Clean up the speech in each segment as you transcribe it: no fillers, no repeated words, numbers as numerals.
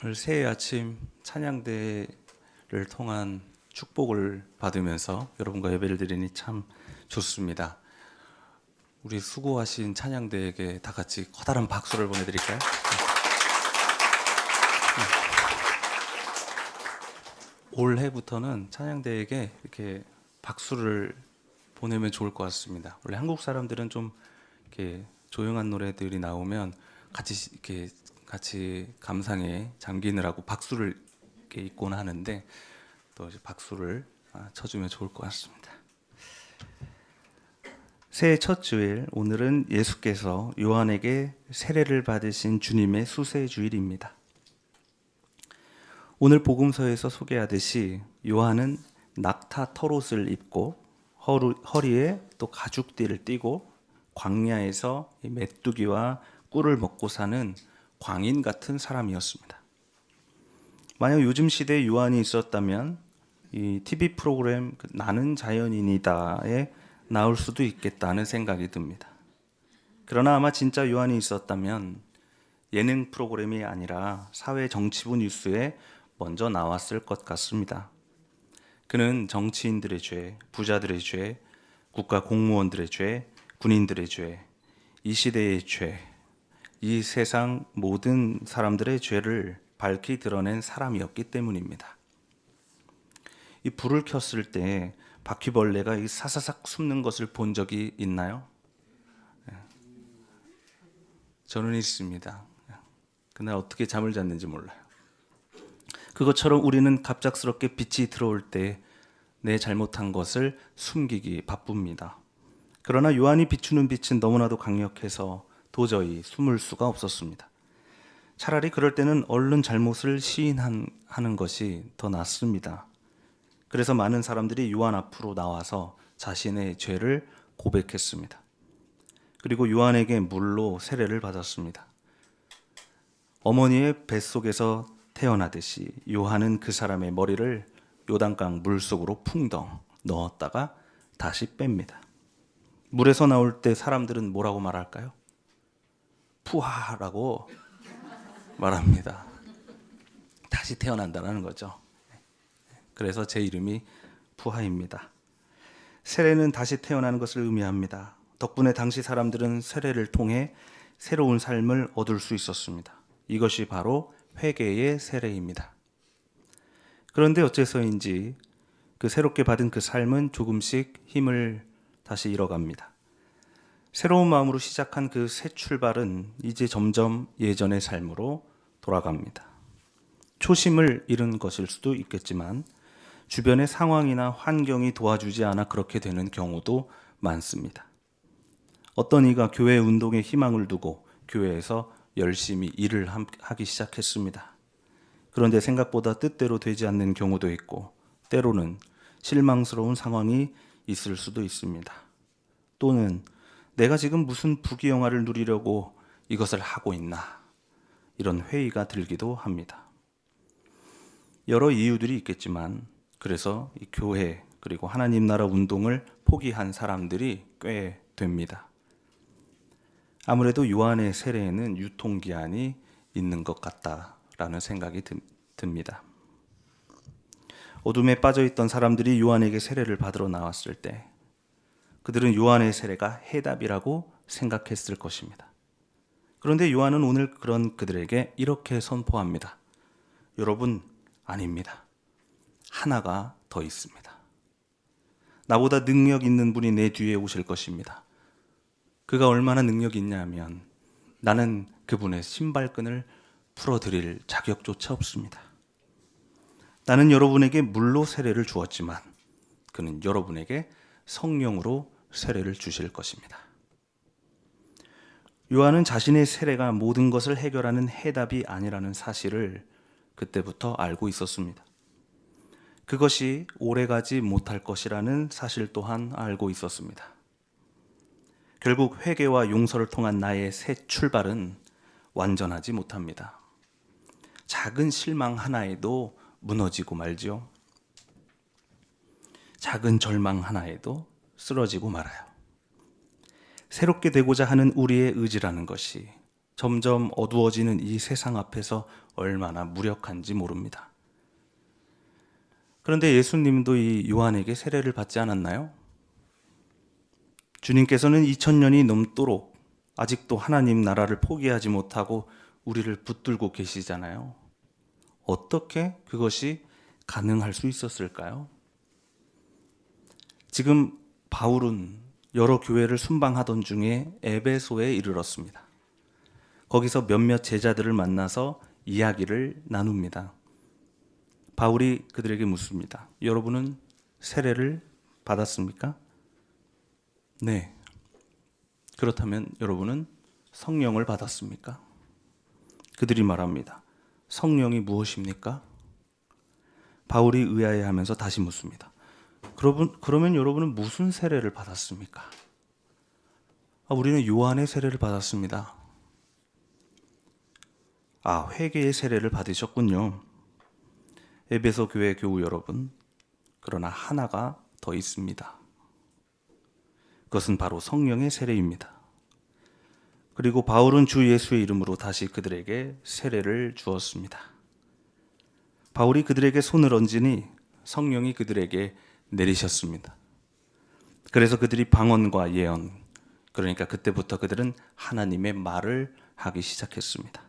오늘 새해 아침 찬양대를 통한 축복을 받으면서 여러분과 예배를 드리니 참 좋습니다. 우리 수고하신 찬양대에게 다 같이 커다란 박수를 보내드릴까요? 올해부터는 찬양대에게 이렇게 박수를 보내면 좋을 것 같습니다. 원래 한국 사람들은 좀 이렇게 조용한 노래들이 나오면 같이 감상에 잠기느라고 박수를 이렇게 있곤 하는데 또 이제 박수를 쳐주면 좋을 것 같습니다. 새해 첫 주일, 오늘은 예수께서 요한에게 세례를 받으신 주님의 수세 주일입니다. 오늘 복음서에서 소개하듯이 요한은 낙타 털옷을 입고 허리에 또 가죽띠를 띠고 광야에서 메뚜기와 꿀을 먹고 사는 광인 같은 사람이었습니다. 만약 요즘 시대에 요한이 있었다면 이 TV 프로그램 나는 자연인이다에 나올 수도 있겠다는 생각이 듭니다. 그러나 아마 진짜 요한이 있었다면 예능 프로그램이 아니라 사회 정치부 뉴스에 먼저 나왔을 것 같습니다. 그는 정치인들의 죄, 부자들의 죄, 국가 공무원들의 죄, 군인들의 죄, 이 시대의 죄, 이 세상 모든 사람들의 죄를 밝히 드러낸 사람이었기 때문입니다. 이 불을 켰을 때 바퀴벌레가 이 사사삭 숨는 것을 본 적이 있나요? 저는 있습니다. 그날 어떻게 잠을 잤는지 몰라요. 그것처럼 우리는 갑작스럽게 빛이 들어올 때 내 잘못한 것을 숨기기 바쁩니다. 그러나 요한이 비추는 빛은 너무나도 강력해서 도저히 숨을 수가 없었습니다. 차라리 그럴 때는 얼른 잘못을 시인하는 것이 더 낫습니다. 그래서 많은 사람들이 요한 앞으로 나와서 자신의 죄를 고백했습니다. 그리고 요한에게 물로 세례를 받았습니다. 어머니의 뱃속에서 태어나듯이 요한은 그 사람의 머리를 요단강 물속으로 풍덩 넣었다가 다시 뺍니다. 물에서 나올 때 사람들은 뭐라고 말할까요? 푸하라고 말합니다. 다시 태어난다는 거죠. 그래서 제 이름이 푸하입니다. 세례는 다시 태어나는 것을 의미합니다. 덕분에 당시 사람들은 세례를 통해 새로운 삶을 얻을 수 있었습니다. 이것이 바로 회개의 세례입니다. 그런데 어째서인지 그 새롭게 받은 그 삶은 조금씩 힘을 다시 잃어갑니다. 새로운 마음으로 시작한 그 새 출발은 이제 점점 예전의 삶으로 돌아갑니다. 초심을 잃은 것일 수도 있겠지만 주변의 상황이나 환경이 도와주지 않아 그렇게 되는 경우도 많습니다. 어떤 이가 교회 운동에 희망을 두고 교회에서 열심히 일을 하기 시작했습니다. 그런데 생각보다 뜻대로 되지 않는 경우도 있고 때로는 실망스러운 상황이 있을 수도 있습니다. 또는 내가 지금 무슨 부귀영화를 누리려고 이것을 하고 있나 이런 회의가 들기도 합니다. 여러 이유들이 있겠지만 그래서 이 교회 그리고 하나님 나라 운동을 포기한 사람들이 꽤 됩니다. 아무래도 요한의 세례에는 유통기한이 있는 것 같다라는 생각이 듭니다. 어둠에 빠져있던 사람들이 요한에게 세례를 받으러 나왔을 때 그들은 요한의 세례가 해답이라고 생각했을 것입니다. 그런데 요한은 오늘 그런 그들에게 이렇게 선포합니다. 여러분, 아닙니다. 하나가 더 있습니다. 나보다 능력 있는 분이 내 뒤에 오실 것입니다. 그가 얼마나 능력이 있냐면 나는 그분의 신발끈을 풀어드릴 자격조차 없습니다. 나는 여러분에게 물로 세례를 주었지만 그는 여러분에게 성령으로 세례를 주실 것입니다. 요한은 자신의 세례가 모든 것을 해결하는 해답이 아니라는 사실을 그때부터 알고 있었습니다. 그것이 오래가지 못할 것이라는 사실 또한 알고 있었습니다. 결국 회개와 용서를 통한 나의 새 출발은 완전하지 못합니다. 작은 실망 하나에도 무너지고 말지요. 작은 절망 하나에도 쓰러지고 말아요. 새롭게 되고자 하는 우리의 의지라는 것이 점점 어두워지는 이 세상 앞에서 얼마나 무력한지 모릅니다. 그런데 예수님도 이 요한에게 세례를 받지 않았나요? 주님께서는 2000년이 넘도록 아직도 하나님 나라를 포기하지 못하고 우리를 붙들고 계시잖아요. 어떻게 그것이 가능할 수 있었을까요? 지금 바울은 여러 교회를 순방하던 중에 에베소에 이르렀습니다. 거기서 몇몇 제자들을 만나서 이야기를 나눕니다. 바울이 그들에게 묻습니다. 여러분은 세례를 받았습니까? 네. 그렇다면 여러분은 성령을 받았습니까? 그들이 말합니다. 성령이 무엇입니까? 바울이 의아해하면서 다시 묻습니다. 그러면 여러분은 무슨 세례를 받았습니까? 우리는 요한의 세례를 받았습니다. 회개의 세례를 받으셨군요. 에베소 교회 교우 여러분, 그러나 하나가 더 있습니다. 그것은 바로 성령의 세례입니다. 그리고 바울은 주 예수의 이름으로 다시 그들에게 세례를 주었습니다. 바울이 그들에게 손을 얹으니 성령이 그들에게 내리셨습니다. 그래서 그들이 방언과 예언, 그러니까 그때부터 그들은 하나님의 말을 하기 시작했습니다.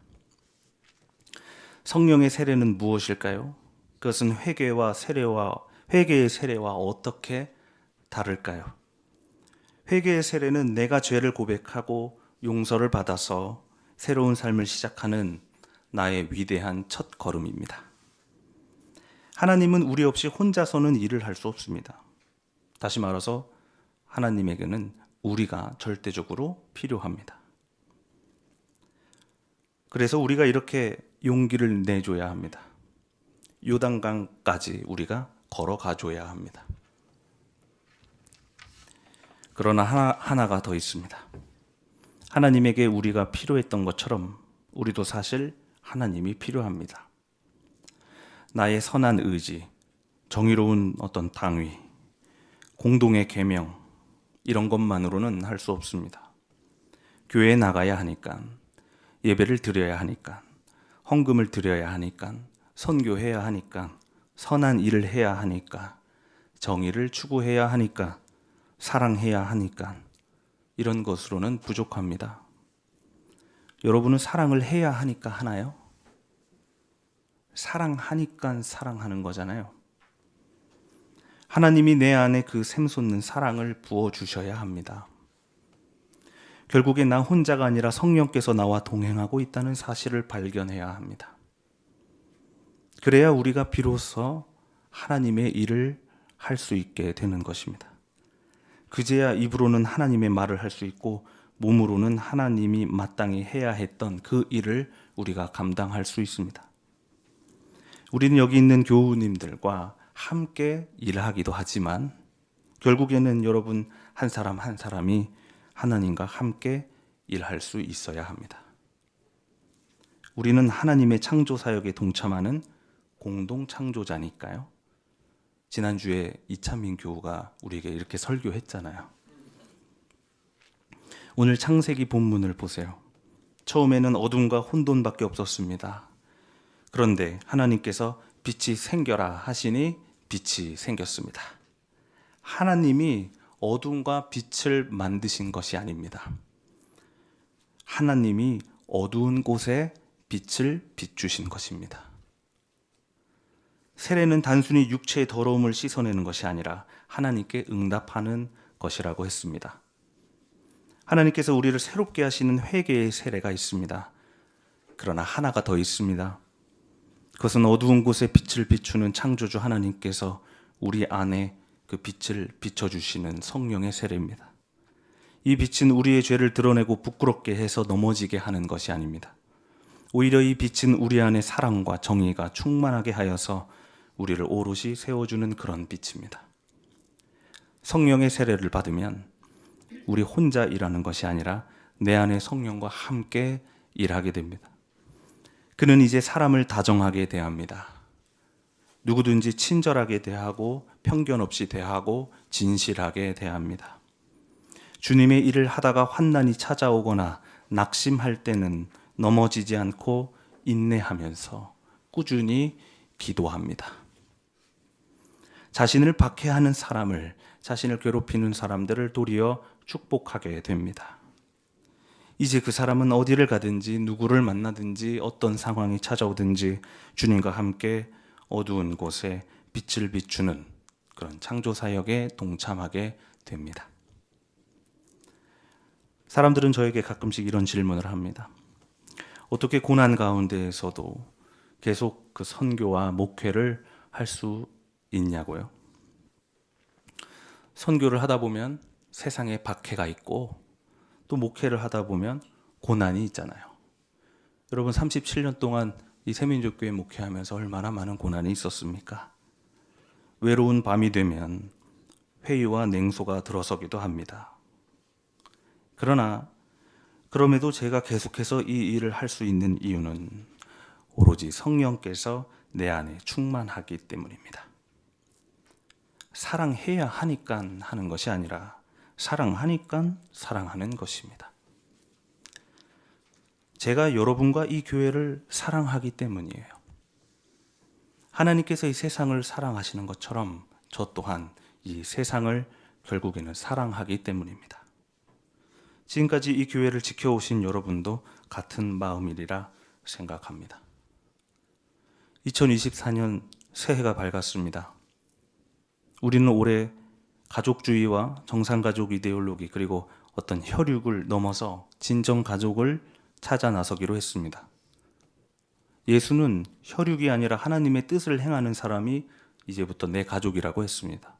성령의 세례는 무엇일까요? 그것은 회개의 세례와 어떻게 다를까요? 회개의 세례는 내가 죄를 고백하고 용서를 받아서 새로운 삶을 시작하는 나의 위대한 첫 걸음입니다. 하나님은 우리 없이 혼자서는 일을 할 수 없습니다. 다시 말해서 하나님에게는 우리가 절대적으로 필요합니다. 그래서 우리가 이렇게 용기를 내줘야 합니다. 요단강까지 우리가 걸어가줘야 합니다. 그러나 하나가 더 있습니다. 하나님에게 우리가 필요했던 것처럼 우리도 사실 하나님이 필요합니다. 나의 선한 의지, 정의로운 어떤 당위, 공동의 계명, 이런 것만으로는 할 수 없습니다. 교회에 나가야 하니까, 예배를 드려야 하니까, 헌금을 드려야 하니까, 선교해야 하니까, 선한 일을 해야 하니까, 정의를 추구해야 하니까, 사랑해야 하니까, 이런 것으로는 부족합니다. 여러분은 사랑을 해야 하니까 하나요? 사랑하니까 사랑하는 거잖아요. 하나님이 내 안에 그 샘솟는 사랑을 부어주셔야 합니다. 결국에 나 혼자가 아니라 성령께서 나와 동행하고 있다는 사실을 발견해야 합니다. 그래야 우리가 비로소 하나님의 일을 할 수 있게 되는 것입니다. 그제야 입으로는 하나님의 말을 할 수 있고 몸으로는 하나님이 마땅히 해야 했던 그 일을 우리가 감당할 수 있습니다. 우리는 여기 있는 교우님들과 함께 일하기도 하지만 결국에는 여러분 한 사람 한 사람이 하나님과 함께 일할 수 있어야 합니다. 우리는 하나님의 창조 사역에 동참하는 공동 창조자니까요. 지난주에 이찬민 교우가 우리에게 이렇게 설교했잖아요. 오늘 창세기 본문을 보세요. 처음에는 어둠과 혼돈밖에 없었습니다. 그런데 하나님께서 빛이 생겨라 하시니 빛이 생겼습니다. 하나님이 어둠과 빛을 만드신 것이 아닙니다. 하나님이 어두운 곳에 빛을 비추신 것입니다. 세례는 단순히 육체의 더러움을 씻어내는 것이 아니라 하나님께 응답하는 것이라고 했습니다. 하나님께서 우리를 새롭게 하시는 회개의 세례가 있습니다. 그러나 하나가 더 있습니다. 그것은 어두운 곳에 빛을 비추는 창조주 하나님께서 우리 안에 그 빛을 비춰주시는 성령의 세례입니다. 이 빛은 우리의 죄를 드러내고 부끄럽게 해서 넘어지게 하는 것이 아닙니다. 오히려 이 빛은 우리 안에 사랑과 정의가 충만하게 하여서 우리를 오롯이 세워주는 그런 빛입니다. 성령의 세례를 받으면 우리 혼자 일하는 것이 아니라 내 안에 성령과 함께 일하게 됩니다. 그는 이제 사람을 다정하게 대합니다. 누구든지 친절하게 대하고 편견 없이 대하고 진실하게 대합니다. 주님의 일을 하다가 환난이 찾아오거나 낙심할 때는 넘어지지 않고 인내하면서 꾸준히 기도합니다. 자신을 박해하는 사람을, 자신을 괴롭히는 사람들을 도리어 축복하게 됩니다. 이제 그 사람은 어디를 가든지 누구를 만나든지 어떤 상황이 찾아오든지 주님과 함께 어두운 곳에 빛을 비추는 그런 창조사역에 동참하게 됩니다. 사람들은 저에게 가끔씩 이런 질문을 합니다. 어떻게 고난 가운데에서도 계속 그 선교와 목회를 할 수 있냐고요. 선교를 하다 보면 세상에 박해가 있고 또 목회를 하다 보면 고난이 있잖아요. 여러분 37년 동안 이 새민족교회 목회하면서 얼마나 많은 고난이 있었습니까? 외로운 밤이 되면 회의와 냉소가 들어서기도 합니다. 그러나 그럼에도 제가 계속해서 이 일을 할 수 있는 이유는 오로지 성령께서 내 안에 충만하기 때문입니다. 사랑해야 하니까 하는 것이 아니라 사랑하니까 사랑하는 것입니다. 제가 여러분과 이 교회를 사랑하기 때문이에요. 하나님께서 이 세상을 사랑하시는 것처럼 저 또한 이 세상을 결국에는 사랑하기 때문입니다. 지금까지 이 교회를 지켜오신 여러분도 같은 마음이리라 생각합니다. 2024년 새해가 밝았습니다. 우리는 올해 가족주의와 정상가족 이데올로기 그리고 어떤 혈육을 넘어서 진정 가족을 찾아 나서기로 했습니다. 예수는 혈육이 아니라 하나님의 뜻을 행하는 사람이 이제부터 내 가족이라고 했습니다.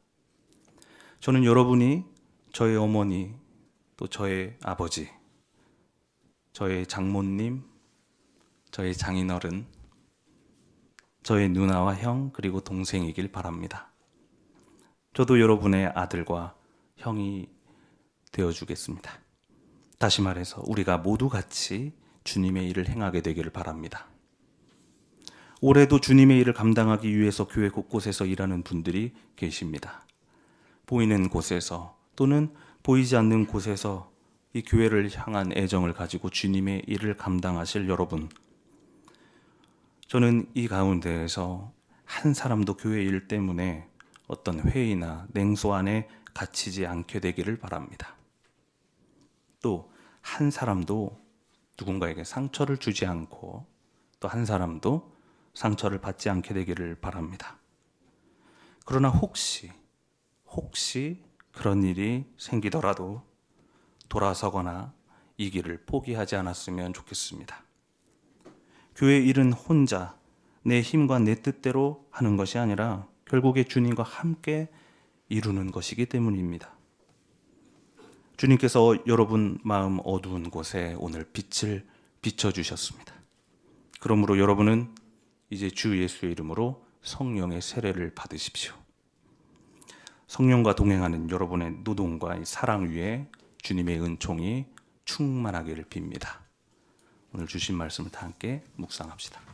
저는 여러분이 저의 어머니, 또 저의 아버지, 저의 장모님, 저의 장인어른, 저의 누나와 형, 그리고 동생이길 바랍니다. 저도 여러분의 아들과 형이 되어주겠습니다. 다시 말해서 우리가 모두 같이 주님의 일을 행하게 되기를 바랍니다. 올해도 주님의 일을 감당하기 위해서 교회 곳곳에서 일하는 분들이 계십니다. 보이는 곳에서 또는 보이지 않는 곳에서 이 교회를 향한 애정을 가지고 주님의 일을 감당하실 여러분, 저는 이 가운데에서 한 사람도 교회 일 때문에 어떤 회의나 냉소 안에 갇히지 않게 되기를 바랍니다. 또 한 사람도 누군가에게 상처를 주지 않고 또 한 사람도 상처를 받지 않게 되기를 바랍니다. 그러나 혹시 그런 일이 생기더라도 돌아서거나 이 길을 포기하지 않았으면 좋겠습니다. 교회 일은 혼자 내 힘과 내 뜻대로 하는 것이 아니라 결국에 주님과 함께 이루는 것이기 때문입니다. 주님께서 여러분 마음 어두운 곳에 오늘 빛을 비춰주셨습니다. 그러므로 여러분은 이제 주 예수의 이름으로 성령의 세례를 받으십시오. 성령과 동행하는 여러분의 노동과 사랑 위에 주님의 은총이 충만하기를 빕니다. 오늘 주신 말씀을 다 함께 묵상합시다.